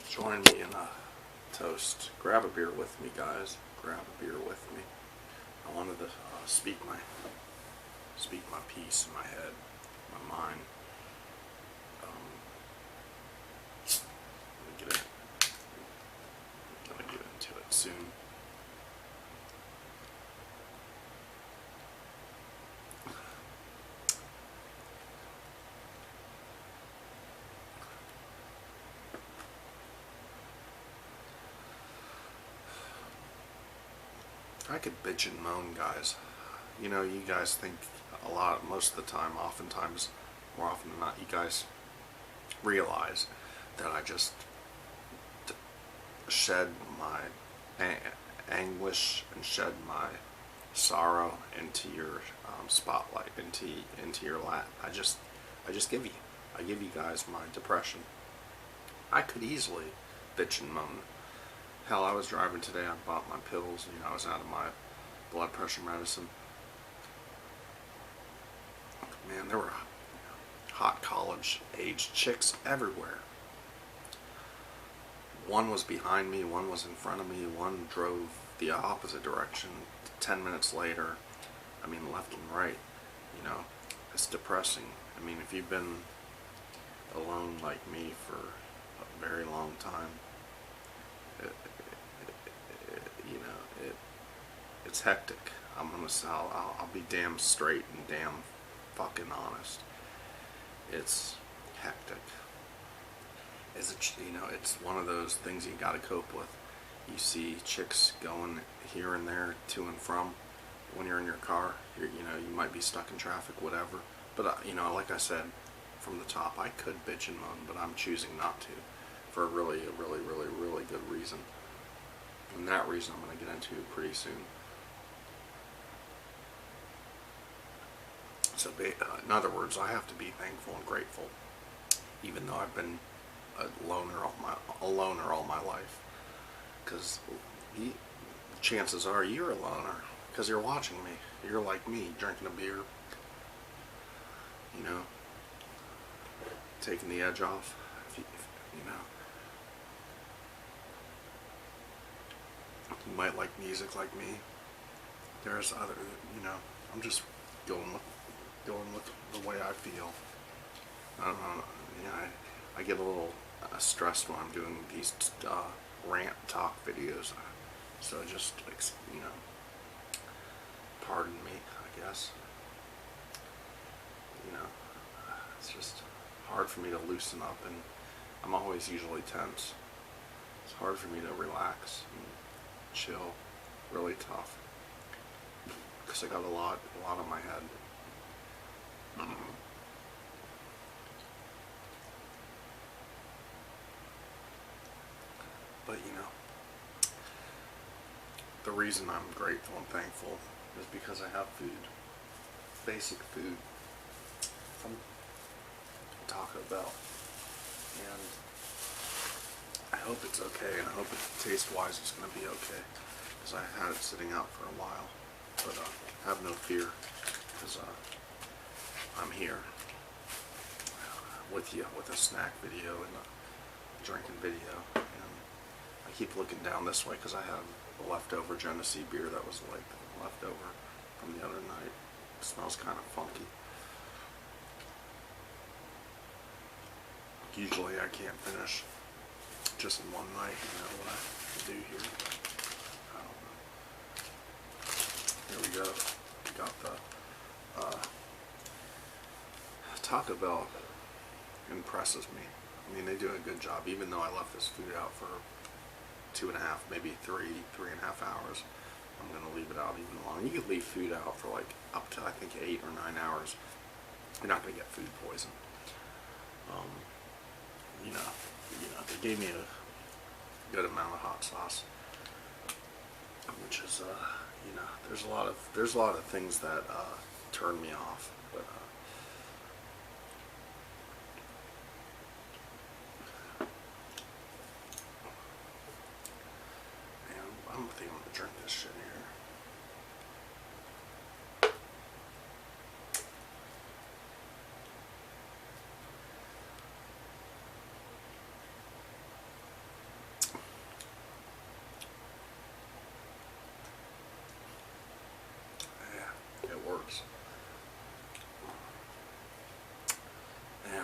Join me in a toast. Grab a beer with me, guys. Grab a beer with me. I wanted to speak my piece in my head, my mind. I'm gonna get into it soon. I could bitch and moan, guys. You know, you guys think a lot, most of the time, oftentimes, more often than not, you guys realize that I just shed my anguish and shed my sorrow into your spotlight, into your lap. I just give you guys my depression. I could easily bitch and moan. Hell, I was driving today. I bought my pills. You know, I was out of my blood pressure medicine. Man, there were hot college-age chicks everywhere. One was behind me, one was in front of me, one drove the opposite direction 10 minutes later. I mean, left and right. You know, it's depressing. I mean, if you've been alone like me for a very long time, it's hectic. I'll be damn straight and damn fucking honest. It's hectic. It's one of those things you gotta cope with. You see chicks going here and there, to and from, when you're in your car. You might be stuck in traffic, whatever. But, like I said, from the top, I could bitch and moan, but I'm choosing not to, for a really good reason. And that reason I'm going to get into pretty soon. So, in other words, I have to be thankful and grateful, even though I've been a loner all my life. Because chances are you're a loner, because you're watching me. You're like me, drinking a beer, taking the edge off. You might like music like me. There's other, I'm just going with the way I feel. I don't know, I get a little stressed when I'm doing these rant talk videos. So just, pardon me, I guess. It's just hard for me to loosen up, and I'm always usually tense. It's hard for me to relax and chill. Really tough, because I got a lot on my head. But the reason I'm grateful and thankful is because I have food, basic food from Taco Bell, and I hope it's okay, and I hope taste-wise it's going to be okay, because I had it sitting out for a while. But have no fear, because I'm here with you with a snack video and a drinking video. And I keep looking down this way because I have a leftover Genesee beer that was like leftover from the other night. It smells kind of funky. Usually I can't finish just in one night, what I have to do here. I don't know. Here we go. We got the Taco Bell impresses me. I mean, they do a good job, even though I left this food out for 2.5, maybe 3.5 hours. I'm going to leave it out even longer. You could leave food out for like up to, I think, 8 or 9 hours. You're not going to get food poison. They gave me a good amount of hot sauce, which is, there's a lot of things that turn me off, but I'm thinking I'm gonna drink this shit here.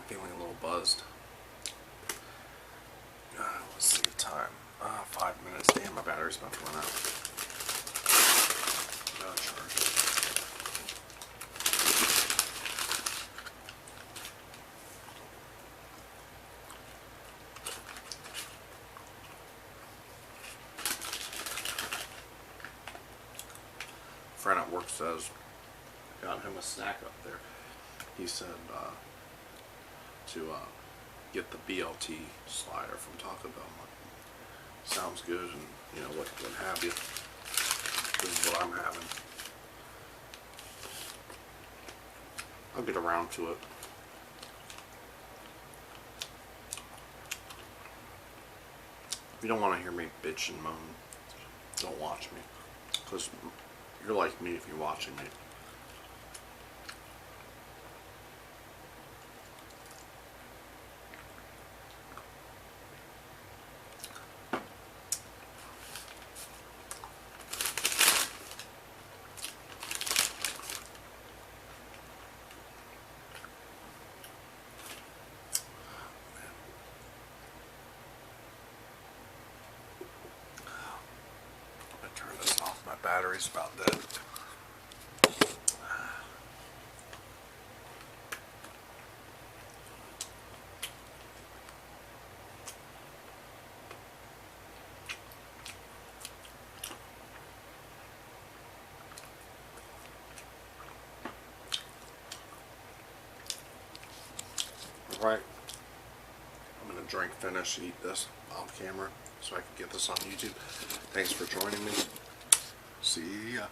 feeling a little buzzed. Let's see the time. 5 minutes. Damn, my battery's about to run out. Gotta charge it. Friend at work says, got him a snack up there. He said to get the BLT slider from Taco Bell. Sounds good, and you know what have you. This is what I'm having. I'll get around to it. If you don't want to hear me bitch and moan, don't watch me. Because you're like me if you're watching me. Turn this off. My battery's about dead. Alright. I'm going to drink, finish, eat this off camera so I can get this on YouTube. Thanks for joining me. See ya.